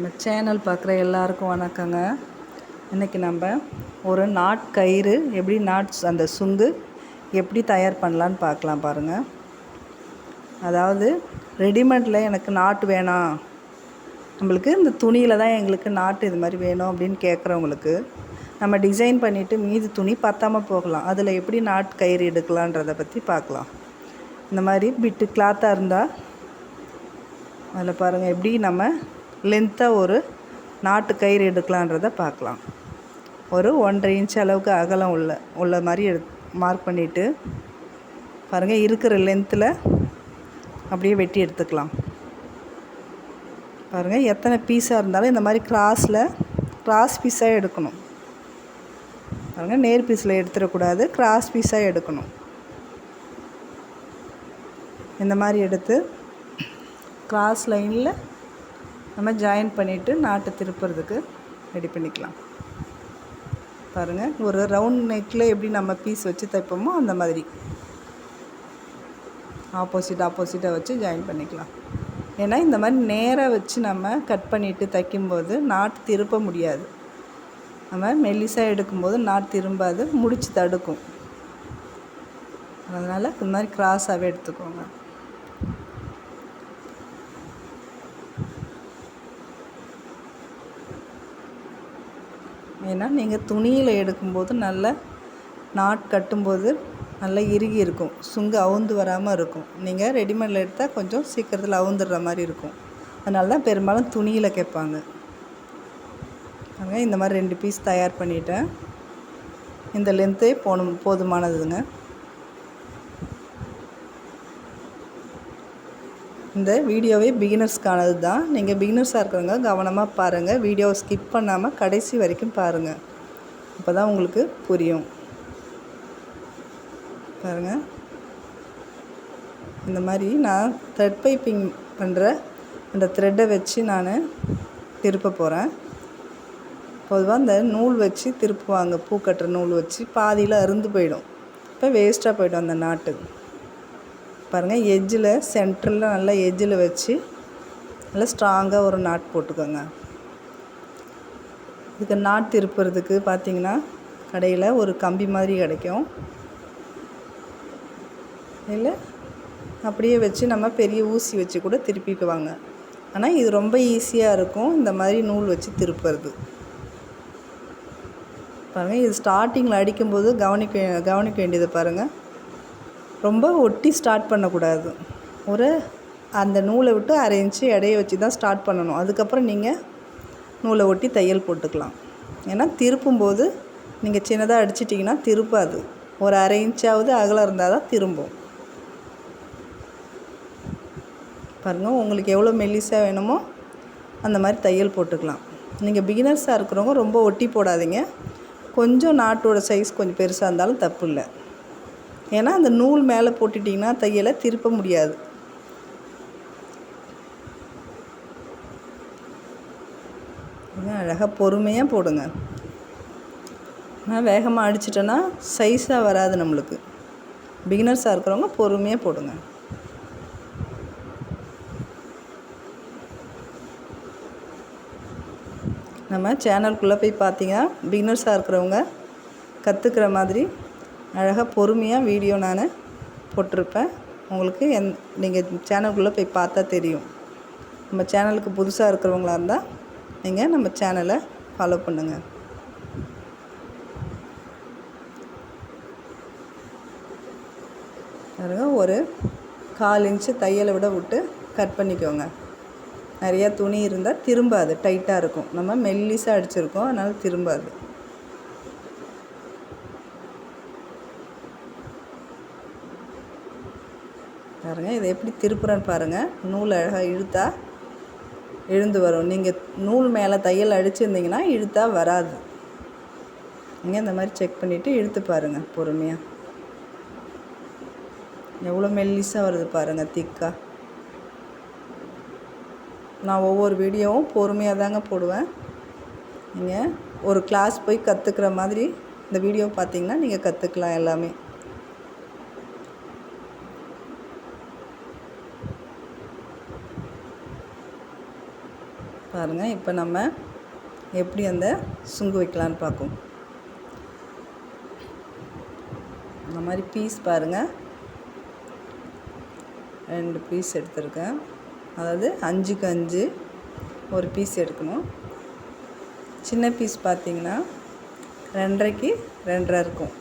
நம்ம சேனல் பார்க்குற எல்லாருக்கும் வணக்கங்க. இன்றைக்கி நம்ம ஒரு நாட்கயிறு எப்படி அந்த சுங்கு எப்படி தயார் பண்ணலான்னு பார்க்கலாம் பாருங்கள். அதாவது ரெடிமேடில் எனக்கு நாட்டு வேணாம், நம்மளுக்கு இந்த துணியில் தான் எங்களுக்கு நாட்டு இது மாதிரி வேணும் அப்படின்னு கேட்குறவங்களுக்கு நம்ம டிசைன் பண்ணிவிட்டு மீதி துணி பத்தாமல் போகலாம். அதில் எப்படி நாட்கயிறு எடுக்கலான்றதை பற்றி பார்க்கலாம். இந்த மாதிரி பிட்டு கிளாத்தாக இருந்தால் அதில் பாருங்கள் எப்படி நம்ம லென்த்தாக ஒரு நாட்டு கயிறு எடுக்கலான்றதை பார்க்கலாம். ஒரு 1.5 இன்ச் அளவுக்கு அகலம் உள்ள மாதிரி மார்க் பண்ணிவிட்டு பாருங்கள், இருக்கிற லென்த்தில் அப்படியே வெட்டி எடுத்துக்கலாம். பாருங்கள், எத்தனை பீஸாக இருந்தாலும் இந்த மாதிரி கிராஸ் பீஸாக எடுக்கணும். பாருங்கள், நேர் பீஸில் எடுத்துடக்கூடாது, கிராஸ் பீஸாக எடுக்கணும். இந்த மாதிரி எடுத்து கிராஸ் லைனில் நம்ம ஜாயின் பண்ணிவிட்டு நாட்டை திருப்புறதுக்கு ரெடி பண்ணிக்கலாம். பாருங்கள், ஒரு ரவுண்ட் நெக்கில் எப்படி நம்ம பீஸ் வச்சு தைப்போமோ அந்த மாதிரி ஆப்போசிட்டாக வச்சு ஜாயின் பண்ணிக்கலாம். ஏன்னா இந்த மாதிரி நேராக வச்சு நம்ம கட் பண்ணிவிட்டு தைக்கும்போது நாட்டு திருப்ப முடியாது. நம்ம மெல்லிசாக எடுக்கும்போது நாட்டு திரும்பாது, முடிச்சு தடுக்கும். அதனால் இந்த மாதிரி கிராஸாகவே எடுத்துக்கோங்க. ஏன்னா நீங்கள் துணியில் எடுக்கும்போது நல்லா நாட் கட்டும்போது நல்லா இறுகி இருக்கும், சுங்கு அவுந்து வராமல் இருக்கும். நீங்கள் ரெடிமேடில் எடுத்தால் கொஞ்சம் சீக்கிரத்தில் அவுந்துடுற மாதிரி இருக்கும். அதனால தான் பெரும்பாலும் துணியில் கேட்பாங்க. இந்த மாதிரி 2 பீஸ் தயார் பண்ணிட்டேன். இந்த லென்த்தே போதுமானதுங்க. இந்த வீடியோவே பிகினர்ஸ்க்கானது தான். நீங்கள் பிகினர்ஸாக இருக்கிறவங்க கவனமாக பாருங்கள், வீடியோவை ஸ்கிப் பண்ணாமல் கடைசி வரைக்கும் பாருங்கள். அப்போ தான் உங்களுக்கு புரியும். பாருங்கள், இந்த மாதிரி நான் த்ரெட் பைப்பிங் பண்ணுற அந்த த்ரெட்டை வச்சு நான் திருப்ப போகிறேன். பொதுவாக இந்த நூல் வச்சு திருப்புவாங்க, பூ கட்டுற நூல் வச்சு பாதியில் அருந்து போயிடும், இப்போ வேஸ்ட்டாக போய்டும் அந்த நாட்டு. பாருங்கள், எட்ஜில் சென்டரில் நல்லா எட்ஜில் வச்சு நல்லா ஸ்ட்ராங்காக ஒரு நாட் போட்டுக்கோங்க. இதுக்கு நாட் திருப்புறதுக்கு பார்த்திங்கன்னா கடையில் ஒரு கம்பி மாதிரி கிடைக்கும், இல்லை அப்படியே வச்சு நம்ம பெரிய ஊசி வச்சு கூட திருப்பிக்குவாங்க. ஆனால் இது ரொம்ப ஈஸியாக இருக்கும் இந்த மாதிரி நூல் வச்சு திருப்புறது. பாருங்கள், இது ஸ்டார்டிங்கில் அடிக்கும்போது கவனிக்க வேண்டியது பாருங்கள், ரொம்ப ஒட்டி ஸ்டார்ட் பண்ணக்கூடாது. அந்த நூலை விட்டு 1/2 இன்ச்சு எடையை வச்சு தான் ஸ்டார்ட் பண்ணணும். அதுக்கப்புறம் நீங்கள் நூலை ஒட்டி தையல் போட்டுக்கலாம். ஏன்னா திருப்பும்போது நீங்கள் சின்னதாக அடிச்சிட்டிங்கன்னா திருப்பாது, ஒரு 1/2 இன்ச்சாவது அகலம் இருந்தால் தான் திரும்பும். பாருங்கள், உங்களுக்கு எவ்வளோ மெல்லிசாக வேணுமோ அந்த மாதிரி தையல் போட்டுக்கலாம். நீங்கள் பிகினர்ஸாக இருக்கிறவங்க ரொம்ப ஒட்டி போடாதீங்க, கொஞ்சம் நாட்டோட சைஸ் கொஞ்சம் பெருசாக இருந்தாலும் தப்பு இல்லை. ஏன்னா அந்த நூல் மேலே போட்டுட்டிங்கன்னா தையலை திருப்ப முடியாது. அழகாக பொறுமையாக போடுங்க. வேகமாக அடிச்சிட்டோன்னா சைஸாக வராது நம்மளுக்கு. பிகினர்ஸாக இருக்கிறவங்க பொறுமையாக போடுங்க. நம்ம சேனலுக்குள்ளே போய் பார்த்தீங்கன்னா பிகினர்ஸாக இருக்கிறவங்க கற்றுக்கிற மாதிரி அழகாக பொறுமையாக வீடியோ நான் போட்டிருப்பேன். உங்களுக்கு நீங்கள் சேனலுக்குள்ளே போய் பார்த்தா தெரியும். நம்ம சேனலுக்கு புதுசாக இருக்கிறவங்களா இருந்தால் நீங்கள் நம்ம சேனலை ஃபாலோ பண்ணுங்கள். ஒரு 1/4 இன்ச்சு தையலை விட்டு கட் பண்ணிக்கோங்க. நிறையா துணி இருந்தால் திரும்பாது, டைட்டாக இருக்கும். நம்ம மெல்லிசாக அடிச்சிருக்கோம், அதனால் திரும்பாது. பாருங்கள், இதை எப்படி திருப்புறேன்னு பாருங்கள். நூல் அழகாக இழுந்து வரும். நீங்கள் நூல் மேலே தையல் அடிச்சிருந்தீங்கன்னா இழுத்தா வராது. நீங்கள் இந்த மாதிரி செக் பண்ணிவிட்டு இழுத்து பாருங்கள் பொறுமையாக. எவ்வளோ மெல்லிசாக வருது பாருங்கள், திக்காக. நான் ஒவ்வொரு வீடியோவும் பொறுமையாக தாங்க போடுவேன். நீங்கள் ஒரு கிளாஸ் போய் கற்றுக்கிற மாதிரி இந்த வீடியோ பார்த்தீங்கன்னா நீங்கள் கற்றுக்கலாம் எல்லாமே. பாருங்கள். இப்போ நம்ம எப்படி அந்த சுங்கு வைக்கலான்னு பார்ப்போம். இந்த மாதிரி பீஸ் பாருங்கள், 2 பீஸ் எடுத்துருக்கேன். அதாவது 5க்கு 5 ஒரு பீஸ் எடுக்கணும். சின்ன பீஸ் பார்த்திங்கன்னா 2.5க்கு 2.5 இருக்கும்.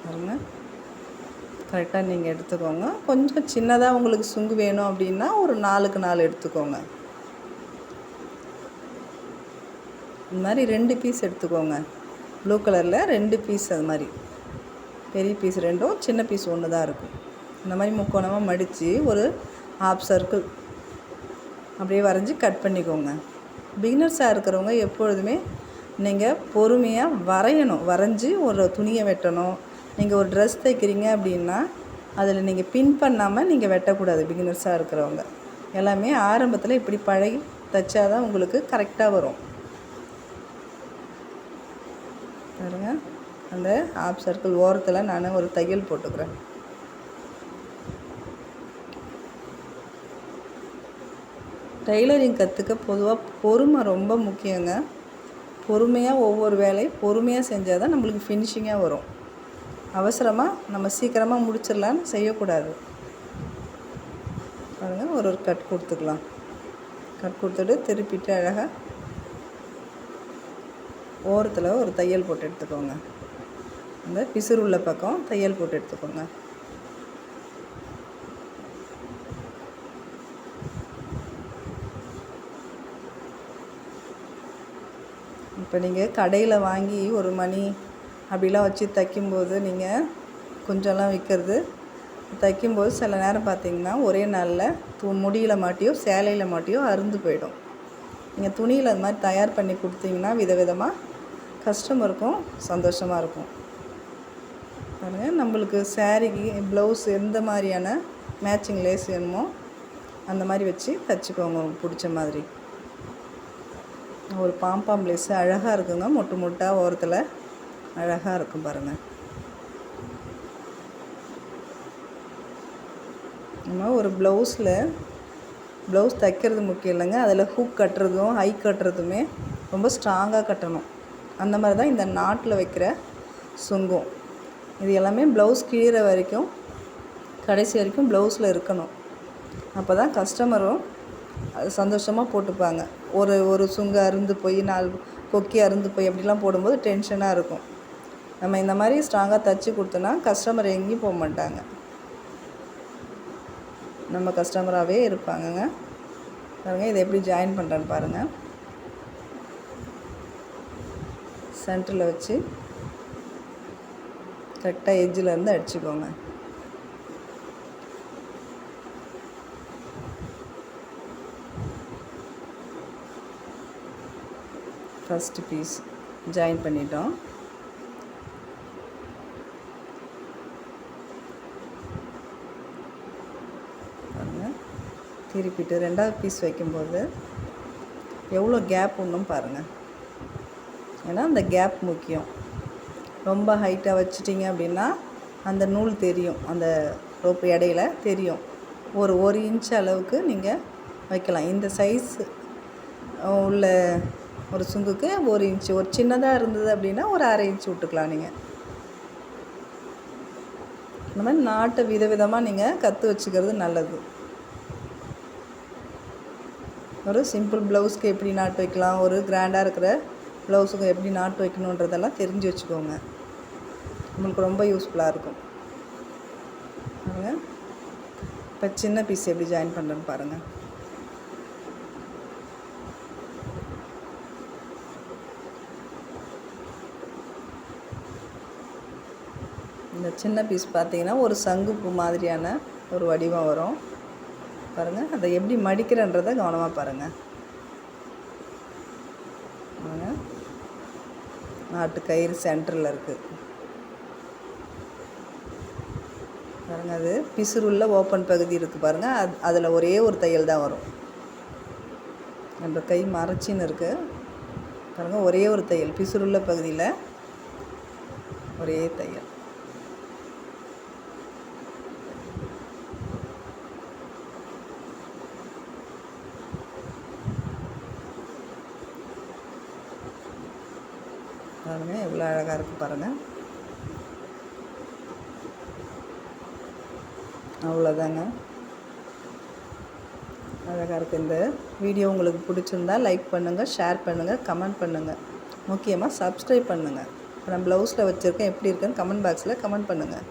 பாருங்கள், கரெக்டாக நீங்கள் எடுத்துக்கோங்க. கொஞ்சம் சின்னதாக உங்களுக்கு சுங்கு வேணும் அப்படின்னா ஒரு 4க்கு 4 எடுத்துக்கோங்க. இந்த மாதிரி 2 பீஸ் எடுத்துக்கோங்க. ப்ளூ கலரில் 2 பீஸ், அது மாதிரி பெரிய பீஸ் 2ம் சின்ன பீஸ் 1 தான் இருக்கும். இந்த மாதிரி முக்கோணமாக மடித்து ஒரு ஹாஃப் சர்க்கிள் அப்படியே வரைஞ்சி கட் பண்ணிக்கோங்க. பிகினர்ஸாக இருக்கிறவங்க எப்பொழுதுமே நீங்கள் பொறுமையாக வரையணும். வரைஞ்சி ஒரு துணியை வெட்டணும். நீங்கள் ஒரு ட்ரெஸ் தைக்கிறீங்க அப்படின்னா அதில் நீங்கள் பின் பண்ணாமல் நீங்கள் வெட்டக்கூடாது. பிகினர்ஸாக இருக்கிறவங்க எல்லாமே ஆரம்பத்தில் இப்படி பழகி தைச்சாதான் உங்களுக்கு கரெக்டாக வரும். பாருங்க, அந்த ஹாஃப் சர்க்கிள் ஓரத்தில் நான் ஒரு தையல் போட்டுக்கிறேன். டெய்லரிங் கற்றுக்க பொதுவாக பொறுமை ரொம்ப முக்கியங்க. பொறுமையாக ஒவ்வொரு வேலையும் பொறுமையாக செஞ்சால் தான் நம்மளுக்கு ஃபினிஷிங்காக வரும். அவசரமாக நம்ம சீக்கிரமாக முடிச்சிடலான்னு செய்யக்கூடாது. பாருங்கள், ஒரு கட் கொடுத்துக்கலாம். கட் கொடுத்துட்டு திருப்பிட்டு அழகாக ஓரத்தில் ஒரு தையல் போட்டு எடுத்துக்கோங்க. இந்த பிசுறு உள்ள பக்கம் தையல் போட்டு எடுத்துக்கோங்க. இப்போ நீங்கள் கடையில் வாங்கி ஒரு மணி அப்படிலாம் வச்சு தைக்கும்போது நீங்கள் கொஞ்சம்லாம் விற்கிறது தைக்கும்போது சில நேரம் பார்த்திங்கன்னா ஒரே நாளில் முடியில் மாட்டியோ சேலையில் மாட்டியோ அறுந்து போயிடும். நீங்கள் துணியில் அது மாதிரி தயார் பண்ணி கொடுத்தீங்கன்னா விதவிதமாக கஸ்டமருக்கும் சந்தோஷமாக இருக்கும். பாருங்கள், நம்மளுக்கு சாரீக்கு ப்ளவுஸ் எந்த மாதிரியான மேட்சிங் லேஸ் வேணுமோ அந்த மாதிரி வச்சு தைச்சிக்கோங்க. உங்களுக்கு பிடிச்ச மாதிரி ஒரு பாம்பாம் லேஸு அழகாக இருக்குங்க. மொட்டு மொட்டாக ஓரத்தில் அழகாக இருக்கும் பாருங்கள். நம்ம ஒரு ப்ளவுஸ் தைக்கிறது முக்கியம் இல்லைங்க, அதில் ஹூக் கட்டுறதும் ஹை கட்டுறதுமே ரொம்ப ஸ்ட்ராங்காக கட்டணும். அந்த மாதிரி தான் இந்த நாட்டில் வைக்கிற சுங்கும். இது எல்லாமே ப்ளவுஸ் கிழிகிற வரைக்கும் கடைசி வரைக்கும் ப்ளவுஸில் இருக்கணும். அப்போ தான் கஸ்டமரும் அது சந்தோஷமாக போட்டுப்பாங்க. ஒரு சுங்கு அருந்து போய் 4 கொக்கி அருந்து போய் அப்படிலாம் போடும்போது டென்ஷனாக இருக்கும். நம்ம இந்த மாதிரி ஸ்ட்ராங்காக தைச்சி கொடுத்தோன்னா கஸ்டமர் எங்கேயும் போக மாட்டாங்க, நம்ம கஸ்டமராகவே இருப்பாங்கங்க. பாருங்கள், இதை எப்படி ஜாயின் பண்ணுறேன்னு பாருங்கள். சென்டரில் வச்சு கரெக்டாக எட்ஜில் இருந்து அடிச்சுக்கோங்க. ஃபஸ்ட்டு பீஸ் ஜாயின் பண்ணிட்டோம். பாருங்கள், திருப்பிட்டு 2வது பீஸ் வைக்கும்போது எவ்வளோ கேப் ஒன்றும் பாருங்கள். ஏன்னா அந்த கேப் முக்கியம். ரொம்ப ஹைட்டாக வச்சிட்டிங்க அப்படின்னா அந்த நூல் தெரியும், அந்த ரோப்பு இடையில தெரியும். ஒரு 1 இன்ச் அளவுக்கு நீங்கள் வைக்கலாம். இந்த சைஸ் உள்ள ஒரு சுங்குக்கு 1 இன்ச்சு, ஒரு சின்னதாக இருந்தது அப்படின்னா ஒரு 1/2 இன்ச்சு விட்டுக்கலாம். நீங்கள் இந்த மாதிரி நாட்டை விதவிதமாக நீங்கள் கற்று வச்சுக்கிறது நல்லது. ஒரு சிம்பிள் ப்ளவுஸ்க்கு எப்படி நாட்டு வைக்கலாம், ஒரு கிராண்டாக இருக்கிற ப்ளவுஸுக்கு எப்படி நாட்டு வைக்கணுன்றதெல்லாம் தெரிஞ்சு வச்சுக்கோங்க. உங்களுக்கு ரொம்ப யூஸ்ஃபுல்லாக இருக்கும். பாருங்கள், இப்போ சின்ன பீஸ் எப்படி ஜாயின் பண்ணுறேன்னு பாருங்கள். இந்த சின்ன பீஸ் பார்த்திங்கன்னா ஒரு சங்குப்பூ மாதிரியான ஒரு வடிவம் வரும். பாருங்கள், அதை எப்படி மடிக்கிறன்றதை கவனமாக பாருங்கள். பாருங்கள், நாட்டு கயிறு சென்டரில் இருக்குது பாருங்கள். அது பிசுறுள்ள ஓப்பன் பகுதி இருக்குது பாருங்கள். அதில் ஒரே ஒரு தையல் தான் வரும். நம்ம கை மறைச்சின்னு இருக்குது பாருங்கள். ஒரே ஒரு தையல், பிசுறுள்ள பகுதியில் ஒரே தையல். பாருங்கள் எவ்வளோ அழகாக இருக்குது பாருங்கள். அவ்வளோதாங்க, அழகாக இருக்குது. இந்த வீடியோ உங்களுக்கு பிடிச்சிருந்தா லைக் பண்ணுங்கள், ஷேர் பண்ணுங்கள், கமெண்ட் பண்ணுங்கள், முக்கியமாக சப்ஸ்கிரைப் பண்ணுங்கள். இப்போ நான் ப்ளவுஸில் வச்சுருக்கேன், எப்படி இருக்குன்னு கமெண்ட் பாக்ஸில் கமெண்ட் பண்ணுங்கள்.